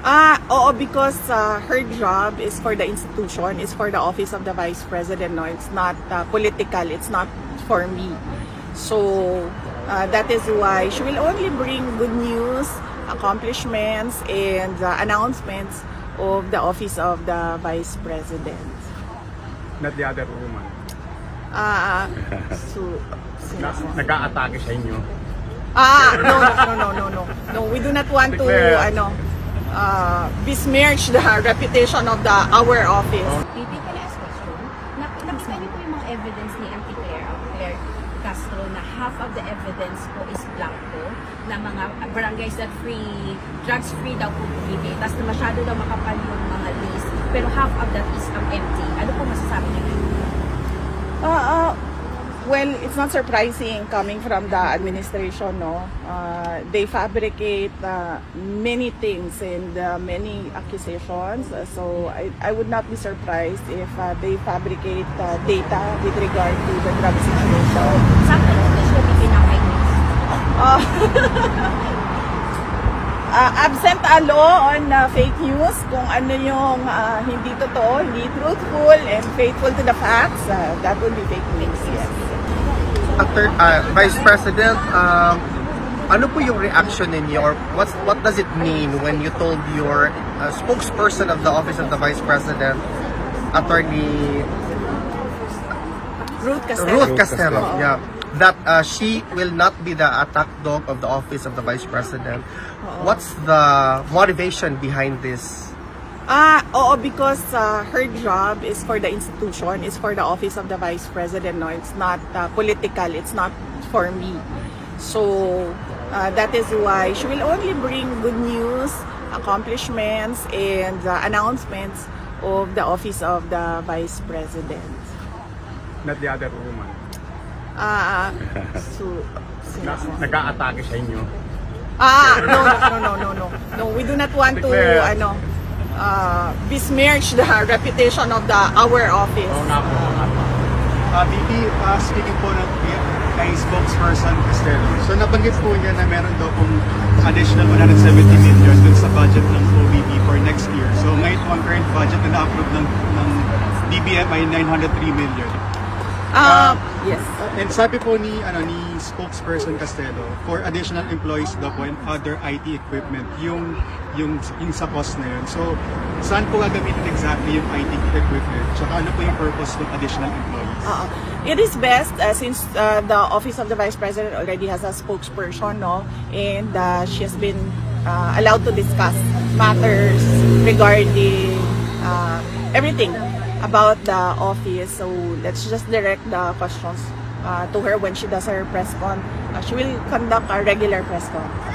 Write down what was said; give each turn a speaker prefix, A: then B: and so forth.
A: Oo, because her job is for the institution, it's for the office of the Vice President. No, it's not political, it's not for me. So that is why she will only bring good news, accomplishments, and announcements of the office of the Vice President.
B: Not the other woman. Nag-a-atake sa inyo?
A: No, we do not want to besmirch the reputation of our office.
C: Can I ask a question? Nakita niyo po yung mga evidence ni Auntie Claire Castro na half of the evidence po is blanco, na mga barangays that drugs-free daw po bumili, tapos na masyado daw makapal yung mga list, pero half of that is empty. Ano po masasabi niyo?
A: Well, it's not surprising coming from the administration, no? They fabricate many things and many accusations. So I would not be surprised if they fabricate data with regard to the drug situation.
C: Saan po siya pinaka-fake news?
A: Absent a law on fake news, kung ano yung hindi totoo, hindi truthful, and faithful to the facts, that would be fake news, yes.
D: Vice President, ano po yung reaction ninyo, or what does it mean when you told your spokesperson of the Office of the Vice President, Attorney Ruth Castelo, yeah, that she will not be the attack dog of the Office of the Vice President? What's the motivation behind this?
A: Oo, because her job is for the institution, it's for the office of the Vice President. No, it's not political, it's not for me. So that is why she will only bring good news, accomplishments, and announcements of the office of the Vice President.
B: Not the other woman. Nag-a-atake sa inyo?
A: No, we do not want to besmirch the reputation of our office.
E: VP, speaking po kay spokesperson Castelo, so nabanggit po niya na meron daw pong additional 170 million dun sa budget ng OVP for next year. So ngayon po ang current budget na na-approve ng DBM ay 903 million.
A: Yes.
E: And sabi po ni spokesperson Castelo, for additional employees daw po and other IT equipment, yung sa cost na yun. So, saan po gagamitin exactly yung IT equipment? Tsaka ano po yung purpose ng additional employees?
A: It is best since the Office of the Vice President already has a spokesperson, no? And she has been allowed to discuss matters regarding everything about the office. So let's just direct the questions to her when she does her press con. She will conduct a regular press con.